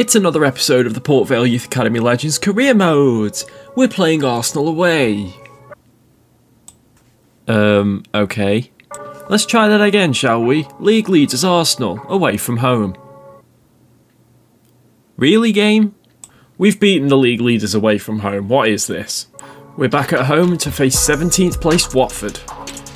It's another episode of the Port Vale Youth Academy Legends Career Mode. We're playing Arsenal away. Okay. Let's try that again, shall we? League leaders Arsenal, away from home. Really, game? We've beaten the league leaders away from home. What is this? We're back at home to face 17th placed Watford.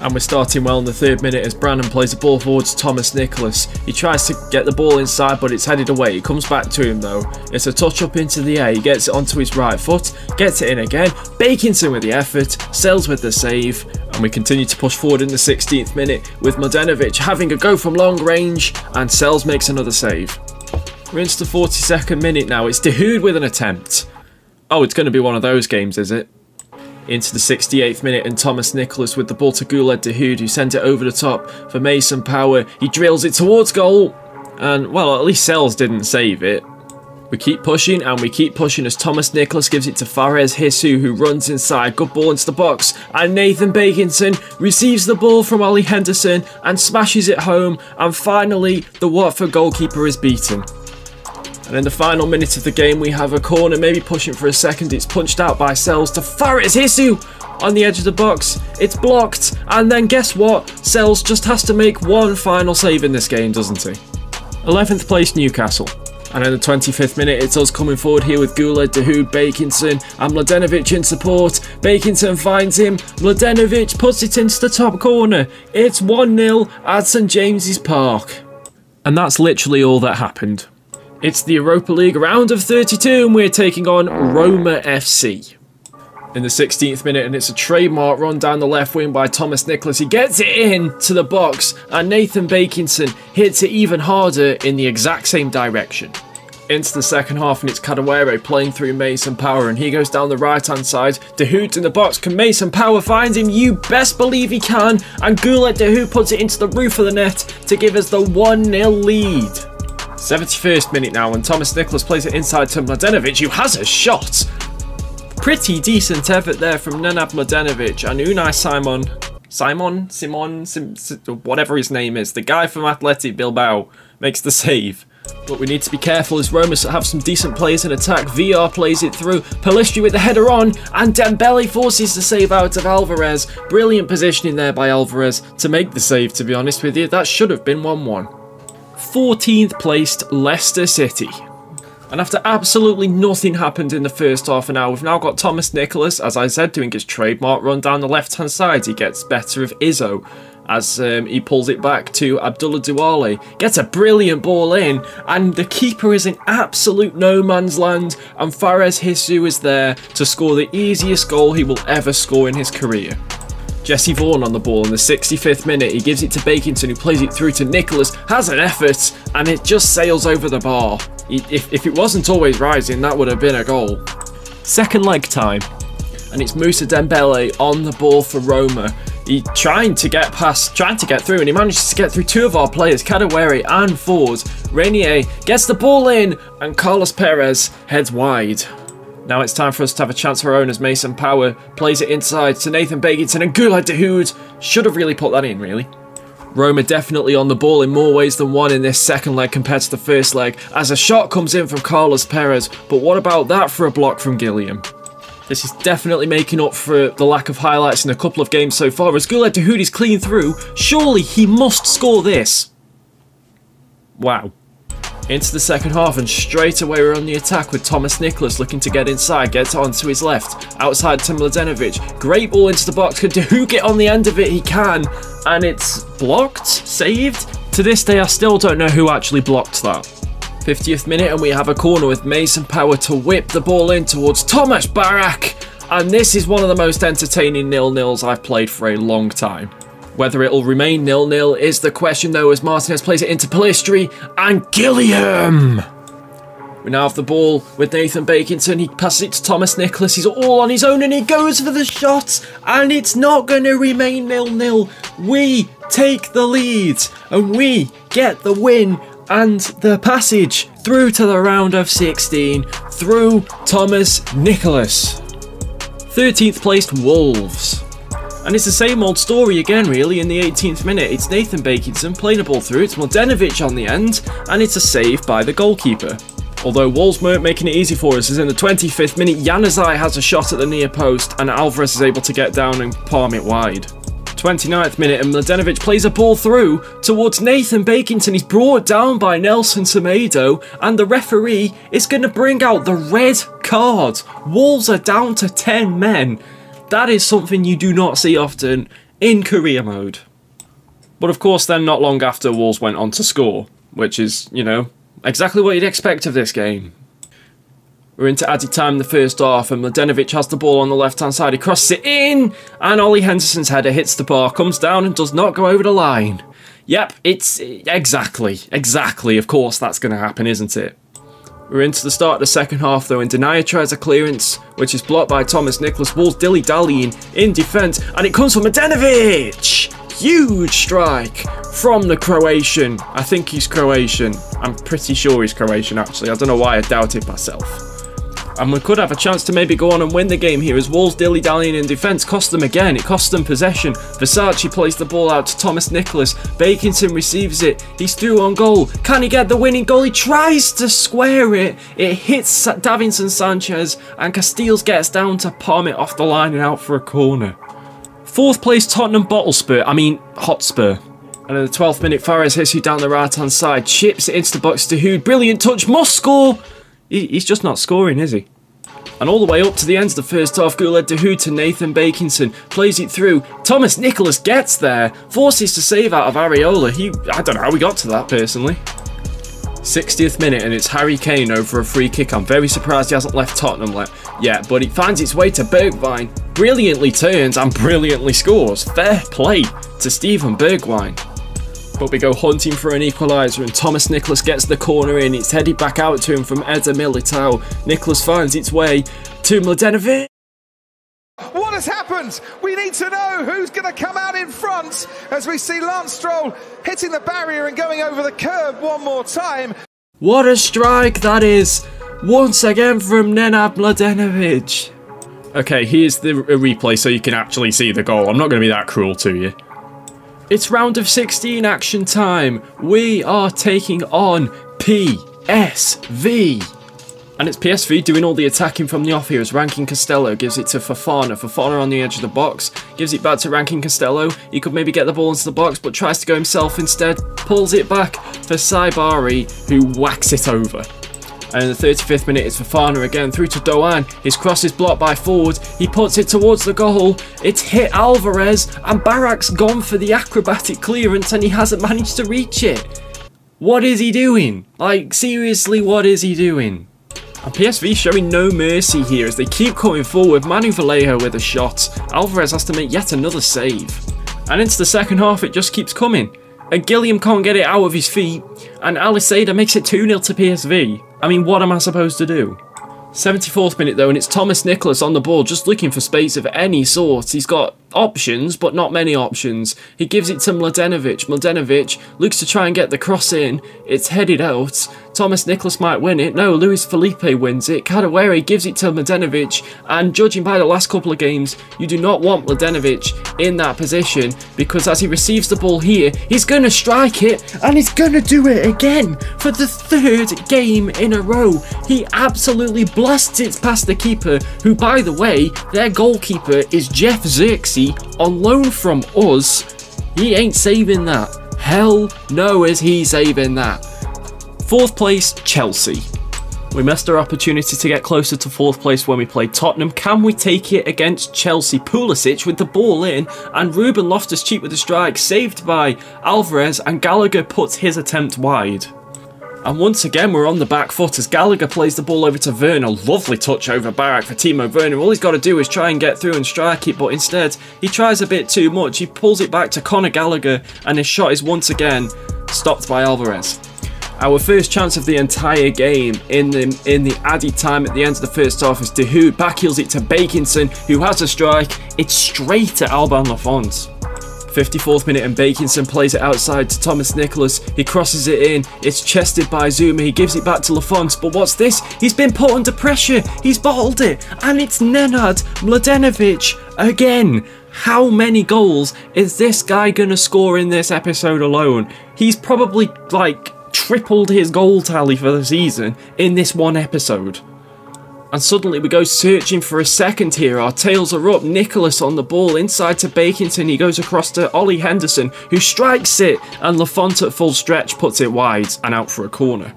And we're starting well in the 3rd minute as Brannan plays the ball forwards to Thomas Nicholas. He tries to get the ball inside, but it's headed away. It comes back to him though. It's a touch up into the air. He gets it onto his right foot, gets it in again. Bakinson with the effort, Sells with the save. And we continue to push forward in the 16th minute with Mladenovic having a go from long range, and Sells makes another save. We're into the 42nd minute now. It's Dahoud with an attempt. Oh, it's going to be one of those games, is it? Into the 68th minute and Thomas Nicholas with the ball to Dahoud, who sent it over the top for Mason Power. He drills it towards goal, and well, at least Sells didn't save it. We keep pushing and we keep pushing as Thomas Nicholas gives it to Fares Hisu, who runs inside. Good ball into the box, and Nathan Bakinson receives the ball from Ollie Henderson and smashes it home, and finally the Watford goalkeeper is beaten. And in the final minute of the game, we have a corner, maybe pushing for a second. It's punched out by Sells to Fares Hisu on the edge of the box. It's blocked, and then guess what? Sells just has to make one final save in this game, doesn't he? 11th place Newcastle. And in the 25th minute, it's us coming forward here with Dahoud, Bakinson, and Mladenovic in support. Bakinson finds him. Mladenovic puts it into the top corner. It's 1-0 at St James's Park. And that's literally all that happened. It's the Europa League round of 32 and we're taking on Roma FC. In the 16th minute, and it's a trademark run down the left wing by Thomas Nicholas. He gets it in to the box, and Nathan Bakinson hits it even harder in the exact same direction. Into the second half, and it's Kadewere playing through Mason Power, and he goes down the right hand side. Dahoud's in the box. Can Mason Power find him? You best believe he can, and Dahoud puts it into the roof of the net to give us the 1-0 lead. 71st minute now, and Thomas Nicholas plays it inside to Mladenovic, who has a shot. Pretty decent effort there from Nenad Mladenovic, and Unai Simon, whatever his name is, the guy from Athletic Bilbao, makes the save. But we need to be careful as Roma have some decent players in attack. VR plays it through, Pellistri with the header on, and Dembele forces the save out of Alvarez. Brilliant positioning there by Alvarez to make the save, to be honest with you. That should have been 1-1. 14th placed Leicester City. And after absolutely nothing happened in the first half an hour, we've now got Thomas Nicholas, as I said, doing his trademark run down the left-hand side. He gets better of Izzo as he pulls it back to Abdullah Douale. Gets a brilliant ball in, and the keeper is in absolute no man's land, and Fares Hisu is there to score the easiest goal he will ever score in his career. Jesse Vaughan on the ball in the 65th minute. He gives it to Bakinson, who plays it through to Nicholas, has an effort, and it just sails over the bar. If it wasn't always rising, that would have been a goal. Second leg time, and it's Moussa Dembele on the ball for Roma. He trying to get through, and he manages to get through two of our players, Kadewere and Ford. Renier gets the ball in, and Carlos Perez heads wide. Now it's time for us to have a chance for our own as Mason Power plays it inside to Nathan Bakinson, and Dahoud should have really put that in, really. Roma definitely on the ball in more ways than one in this second leg compared to the first leg, as a shot comes in from Carlos Perez, but what about that for a block from Gilliam? This is definitely making up for the lack of highlights in a couple of games so far, as Dahoud is clean through. Surely he must score this. Wow. Into the second half, and straight away we're on the attack with Thomas Nicholas looking to get inside, gets it onto his left, outside to Mladenovic. Great ball into the box. Could Dahoud get on the end of it? He can, and it's blocked, saved. To this day I still don't know who actually blocked that. 50th minute, and we have a corner with Mason Power to whip the ball in towards Thomas Barak, and this is one of the most entertaining 0-0s I've played for a long time. Whether it'll remain 0-0 is the question though, as Martinez plays it into Pellistri and Gilliam. We now have the ball with Nathan Bakinson. He passes it to Thomas Nicholas. He's all on his own and he goes for the shot, and it's not going to remain 0-0. We take the lead and we get the win and the passage through to the round of 16 through Thomas Nicholas. 13th placed Wolves. And it's the same old story again, really, in the 18th minute. It's Nathan Bakinson playing a ball through, it's Mladenovic on the end, and it's a save by the goalkeeper. Although Wolves weren't making it easy for us, as in the 25th minute, Januzaj has a shot at the near post, and Alvarez is able to get down and palm it wide. 29th minute, and Mladenovic plays a ball through towards Nathan Bakington. He's brought down by Nelson Semedo, and the referee is going to bring out the red card. Wolves are down to 10 men. That is something you do not see often in career mode. But of course, then not long after, Wolves went on to score, which is, you know, exactly what you'd expect of this game. We're into added time in the first half, and Mladenovic has the ball on the left-hand side. He crosses it in, and Ollie Henderson's header hits the bar, comes down and does not go over the line. Yep, it's exactly. Of course that's going to happen, isn't it? We're into the start of the second half though, and Denayer tries a clearance, which is blocked by Thomas Nicholas. Wolves dilly-dallying in defence, and it comes from Mladenovic! Huge strike from the Croatian. I think he's Croatian. I'm pretty sure he's Croatian, actually. I don't know why I doubted myself. And we could have a chance to maybe go on and win the game here, as Wolves dilly-dallying in defence cost them again. It cost them possession. Versace plays the ball out to Thomas Nicholas. Bakington receives it. He's through on goal. Can he get the winning goal? He tries to square it. It hits Davinson Sanchez, and Casteels gets down to palm it off the line and out for a corner. 4th place Tottenham Hotspur. And in the 12th minute, Fares hits you down the right-hand side. Chips it into the box to Hood. Brilliant touch. Must score. He's just not scoring, is he? And all the way up to the end of the first half, Guled Dahoud to Nathan Bakington. Plays it through. Thomas Nicholas gets there. Forces to save out of Areola. I don't know how we got to that, personally. 60th minute, and it's Harry Kane over a free kick. I'm very surprised he hasn't left Tottenham yet, but it finds its way to Bergwijn. Brilliantly turns and brilliantly scores. Fair play to Steven Bergwijn. But we go hunting for an equaliser, and Thomas Nicholas gets the corner in. It's headed back out to him from Eder Militao. Nicholas finds its way to Mladenovic. What has happened? We need to know who's going to come out in front as we see Lance Stroll hitting the barrier and going over the curb one more time. What a strike that is! Once again from Nenad Mladenovic. Okay, here's the replay so you can actually see the goal. I'm not going to be that cruel to you. It's round of 16 action time. We are taking on PSV. And it's PSV doing all the attacking from the off here as Rankin Costello gives it to Fofana. Fofana on the edge of the box, gives it back to Rankin Costello. He could maybe get the ball into the box, but tries to go himself instead. Pulls it back for Saibari, who whacks it over. And in the 35th minute, it's Fofana again through to Doan. His cross is blocked by Ford. He puts it towards the goal. It's hit Alvarez, and Barak's gone for the acrobatic clearance, and he hasn't managed to reach it. What is he doing? Like, seriously, what is he doing? And PSV showing no mercy here as they keep coming forward. Manu Vallejo with a shot. Alvarez has to make yet another save. And into the second half, it just keeps coming. And Gilliam can't get it out of his feet. And Aliseda makes it 2-0 to PSV. I mean, what am I supposed to do? 74th minute though, and it's Thomas Nicholas on the ball, just looking for space of any sort. He's got options, but not many options. He gives it to Mladenovic. Mladenovic looks to try and get the cross in. It's headed out. Thomas Nicholas might win it. No, Luis Felipe wins it. Kadewere gives it to Mladenovic, and judging by the last couple of games, you do not want Mladenovic in that position, because as he receives the ball here, he's going to strike it, and he's going to do it again for the 3rd game in a row. He absolutely blasts it past the keeper, who, by the way, their goalkeeper is Jeff Xerxes on loan from us. He ain't saving that. Hell no is he saving that. 4th place, Chelsea. We missed our opportunity to get closer to 4th place when we played Tottenham. Can we take it against Chelsea? Pulisic with the ball in, and Ruben Loftus-Cheek with the strike, saved by Alvarez, and Gallagher puts his attempt wide. And once again, we're on the back foot as Gallagher plays the ball over to Werner. Lovely touch over Barak for Timo Werner. All he's got to do is try and get through and strike it, but instead, he tries a bit too much. He pulls it back to Conor Gallagher, and his shot is once again stopped by Alvarez. Our first chance of the entire game in the added time at the end of the first half is Dahoud backheels it to Bakington, who has a strike. It's straight to Alban Lafont. 54th minute, and Bakington plays it outside to Thomas Nicholas. He crosses it in. It's chested by Zuma. He gives it back to Lafont. But what's this? He's been put under pressure. He's bottled it. And it's Nenad Mladenovic again. How many goals is this guy going to score in this episode alone? He's probably like tripled his goal tally for the season in this one episode. And suddenly we go searching for a second here. Our tails are up. Nicholas on the ball. Inside to Bakington. He goes across to Ollie Henderson, who strikes it. And Lafont at full stretch puts it wide and out for a corner.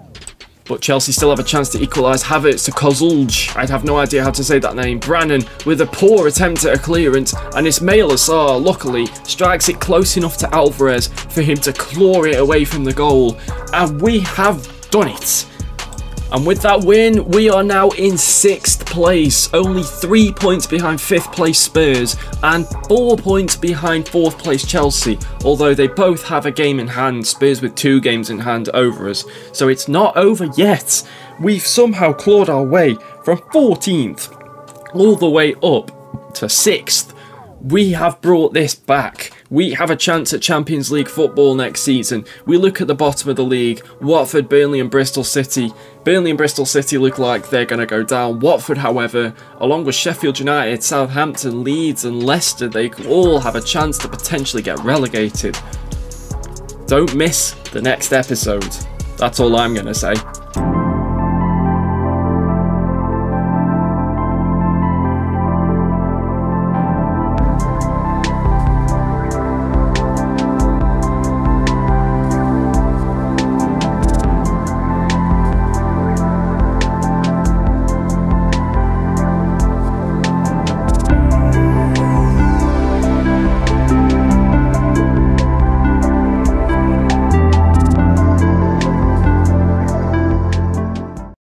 But Chelsea still have a chance to equalise. Havertz to Kozulj. I'd have no idea how to say that name. Brannan with a poor attempt at a clearance. And JJLozzer, luckily, strikes it close enough to Alvarez for him to claw it away from the goal. And we have done it. And with that win, we are now in 6th place, only 3 points behind 5th place Spurs and 4 points behind 4th place Chelsea, although they both have a game in hand, Spurs with 2 games in hand over us. So it's not over yet. We've somehow clawed our way from 14th all the way up to 6th. We have brought this back. We have a chance at Champions League football next season. We look at the bottom of the league. Watford, Burnley and Bristol City. Burnley and Bristol City look like they're going to go down. Watford, however, along with Sheffield United, Southampton, Leeds and Leicester, they all have a chance to potentially get relegated. Don't miss the next episode. That's all I'm going to say.